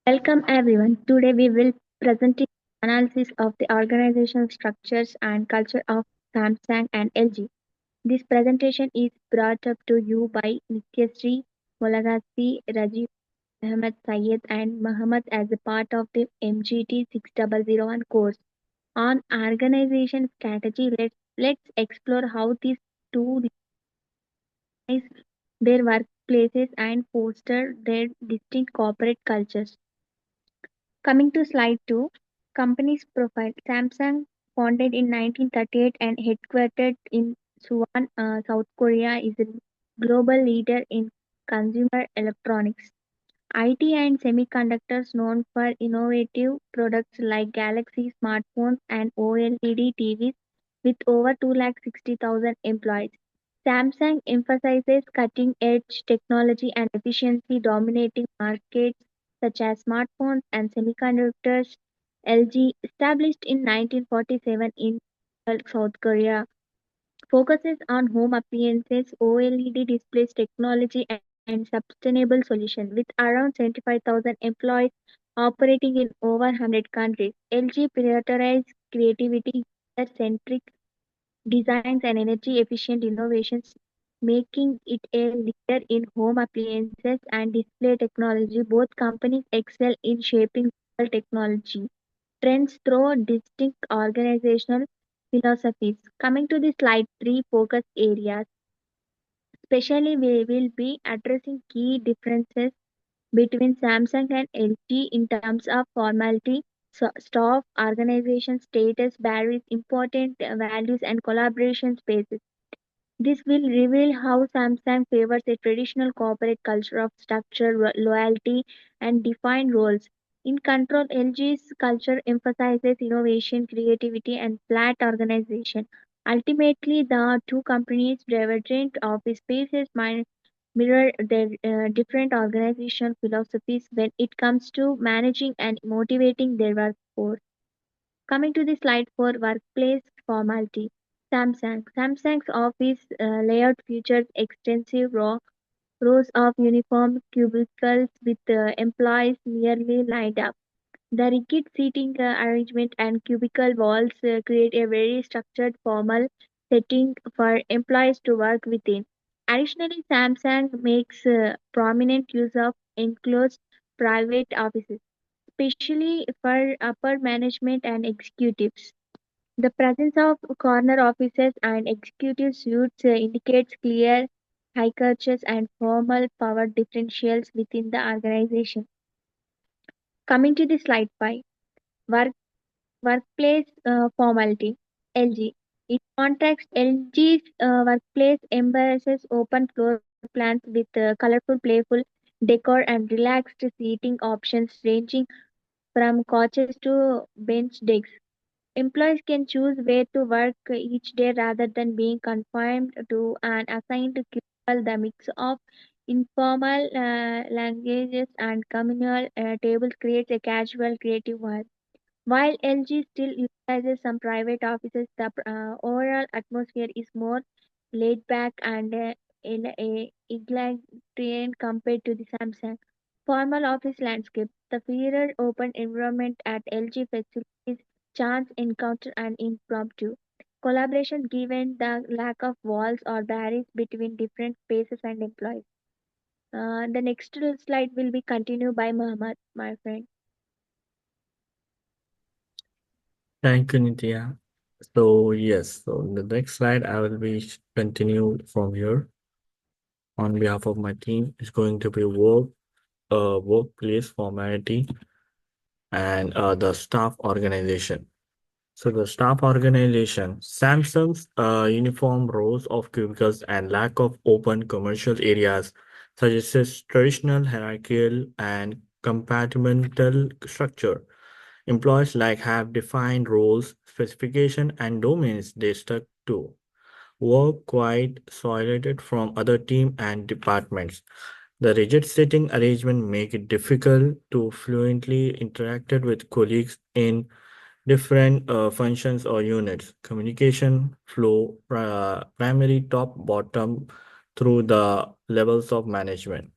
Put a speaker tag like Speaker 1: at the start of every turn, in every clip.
Speaker 1: Welcome everyone. Today we will present an analysis of the organizational structures and culture of Samsung and LG. This presentation is brought up to you by Nityasri Molagasi, Rajiv Ahmed Syed and Muhammad as a part of the MGT 6001 course on organization strategy. Let's explore how these two organize their workplaces and foster their distinct corporate cultures. Coming to slide 2, company's profile. Samsung, founded in 1938 and headquartered in Suwon, South Korea, is a global leader in consumer electronics, IT, and semiconductors, known for innovative products like Galaxy smartphones and OLED TVs with over 260,000 employees. Samsung emphasizes cutting edge technology and efficiency, dominating markets such as smartphones and semiconductors. LG, established in 1947 in South Korea, focuses on home appliances, OLED displays technology, and sustainable solutions. With around 75,000 employees operating in over 100 countries, LG prioritizes creativity, user-centric designs, and energy-efficient innovations, making it a leader in home appliances and display technology. Both companies excel in shaping global technology trends through distinct organizational philosophies. Coming to the slide 3 focus areas, especially we will be addressing key differences between Samsung and LG in terms of formality, staff, organization status, varies, important values, and collaboration spaces. This will reveal how Samsung favors a traditional corporate culture of structure, loyalty, and defined roles. In control, LG's culture emphasizes innovation, creativity, and flat organization. Ultimately, the two companies' divergent office spaces might mirror their different organizational philosophies when it comes to managing and motivating their workforce. Coming to the slide for workplace formality. Samsung's office layout features extensive rows of uniform cubicles with employees nearly lined up. The rigid seating arrangement and cubicle walls create a very structured, formal setting for employees to work within. Additionally, Samsung makes prominent use of enclosed private offices, especially for upper management and executives. The presence of corner offices and executive suites indicates clear hierarchies and formal power differentials within the organization. Coming to the slide 5, work, workplace formality. LG. In contrast, LG's workplace embraces open floor plans with colorful, playful decor and relaxed seating options ranging from couches to bench desks. Employees can choose where to work each day rather than being confined to an assigned cubicle. The mix of informal languages and communal tables creates a casual, creative vibe. While LG still utilizes some private offices, the overall atmosphere is more laid back and egalitarian compared to the Samsung. Formal office landscape. The fairer open environment at LG facilities chance encounter and impromptu collaboration given the lack of walls or barriers between different spaces and employees. The next slide will be continued by Muhammad, my friend.
Speaker 2: Thank you, Nitya. So in the next slide, I will be continue from here on behalf of my team. It's going to be workplace formality and the staff organization. So the staff organization, Samsung's uniform rows of cubicles and lack of open commercial areas suggests traditional hierarchical and compartmental structure. Employees like have defined roles, specification, and domains they stuck to. Work quite isolated from other team and departments. The rigid sitting arrangement make it difficult to fluently interact with colleagues in different functions or units. Communication flow primary top bottom through the levels of management.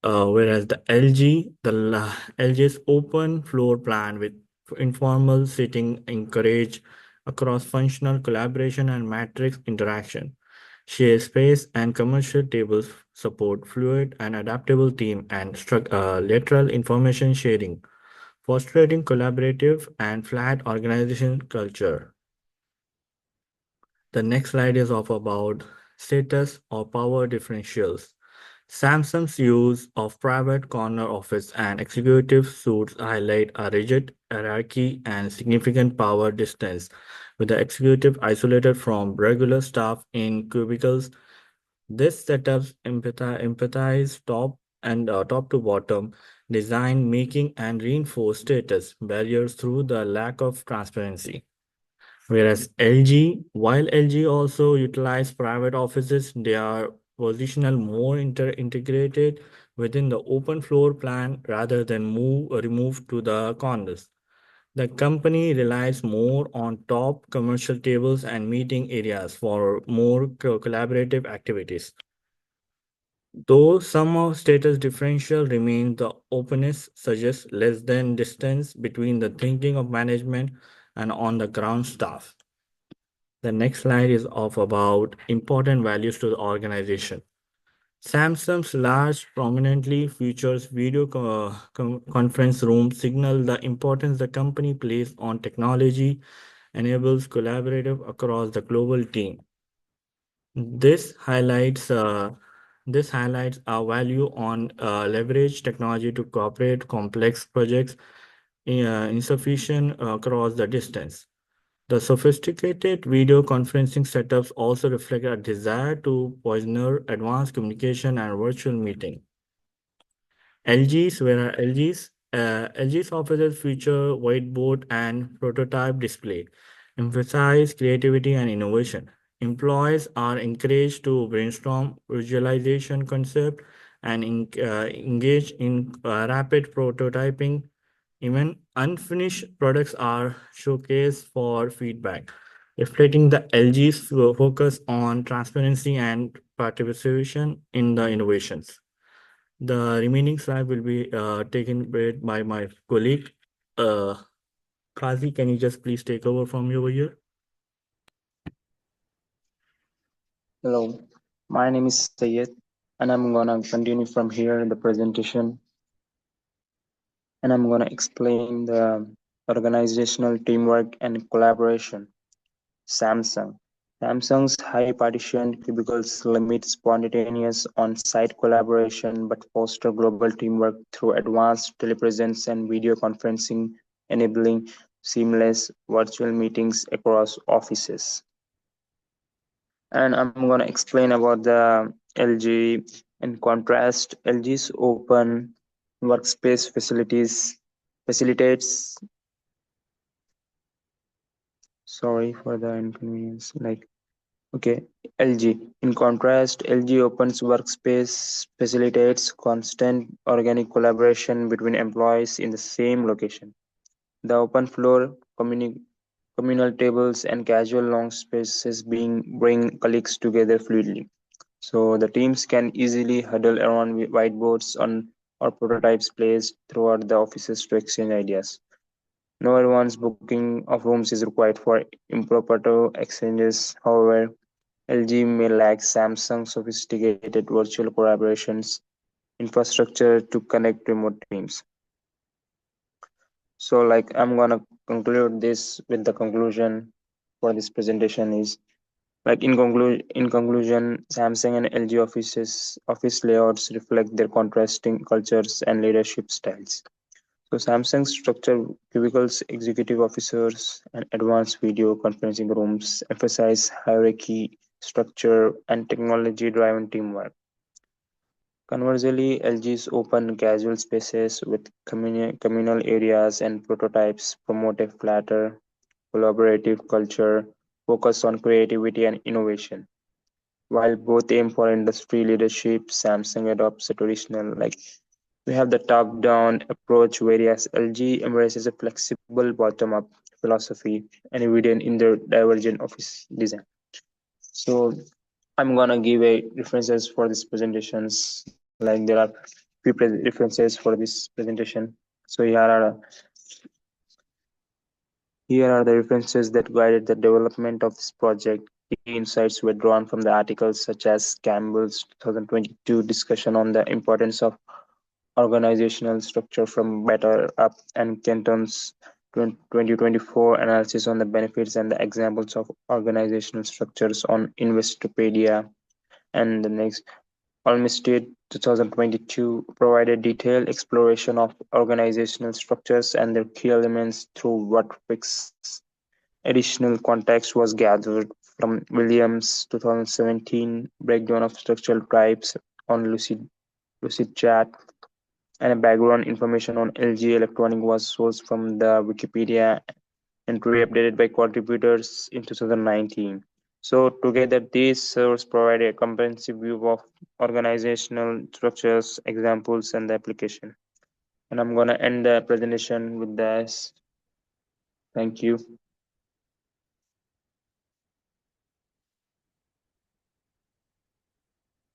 Speaker 2: Whereas the LG's open floor plan with informal seating encourage across functional collaboration and matrix interaction. Share space and commercial tables support fluid and adaptable team and lateral information sharing, fostering collaborative and flat organization culture. The next slide is of about status or power differentials. Samsung's use of private corner office and executive suites highlight a rigid hierarchy and significant power distance, with the executive isolated from regular staff in cubicles. This setups empathize top to bottom design, making and reinforce status barriers through the lack of transparency. Whereas while LG also utilize private offices, they are positional more integrated within the open floor plan rather than removed to the corners. The company relies more on top commercial tables and meeting areas for more collaborative activities. Though some of status differential remain, the openness suggests less than distance between the thinking of management and on the ground staff. The next slide is of about important values to the organization. Samsung's large prominently features video conference room signal the importance the company places on technology enables collaborative across the global team. This highlights our value on leverage technology to cooperate complex projects insufficient across the distance. The sophisticated video conferencing setups also reflect a desire to pioneer advanced communication and virtual meeting. LG's offices feature whiteboard and prototype display, emphasize creativity and innovation. Employees are encouraged to brainstorm visualization concept and engage in rapid prototyping. Even unfinished products are showcased for feedback, reflecting the LG's focus on transparency and participation in the innovations. The remaining slide will be taken by my colleague. Uh, Kazi, can you just please take over from over here?
Speaker 3: Hello, my name is Sayed, and I'm gonna continue from here in the presentation, and I'm gonna explain the organizational teamwork and collaboration. Samsung. Samsung's high partition cubicles limit spontaneous on-site collaboration but foster global teamwork through advanced telepresence and video conferencing, enabling seamless virtual meetings across offices. And I'm going to explain about the LG. In contrast, LG's open workspace facilitates. Sorry for the inconvenience. Okay, LG. In contrast, LG Open's workspace facilitates constant organic collaboration between employees in the same location. The open floor communal tables and casual long spaces bring colleagues together fluidly. So the teams can easily huddle around whiteboards or prototypes placed throughout the offices to exchange ideas. No advance booking of rooms is required for impromptu exchanges. However, LG may lack Samsung's sophisticated virtual collaborations infrastructure to connect remote teams. So I'm gonna conclude this with the conclusion for this presentation is in conclusion, Samsung and LG office layouts reflect their contrasting cultures and leadership styles. So Samsung's structured cubicles, executive officers, and advanced video conferencing rooms emphasize hierarchy, structure, and technology-driven teamwork. Conversely, LG's open casual spaces with communal areas and prototypes promote a flatter, collaborative culture focused on creativity and innovation. While both aim for industry leadership, Samsung adopts a traditional we have the top-down approach, whereas LG embraces a flexible bottom-up philosophy and evident in their divergent office design. So I'm gonna give a references for these presentations. There are few references for this presentation. So here are the references that guided the development of this project. Key insights were drawn from the articles such as Campbell's 2022 discussion on the importance of organizational structure from Better Up and Kenton's 2024 analysis on the benefits and the examples of organizational structures on Investopedia. And the next, Olmsted 2022 provided detailed exploration of organizational structures and their key elements through Waterpik's. Additional context was gathered from Williams' 2017 breakdown of structural types on LucidChat, and background information on LG Electronic was sourced from the Wikipedia entry updated by contributors in 2019. So together these sources provide a comprehensive view of organizational structures, examples, and the application. And I'm gonna end the presentation with this. Thank you.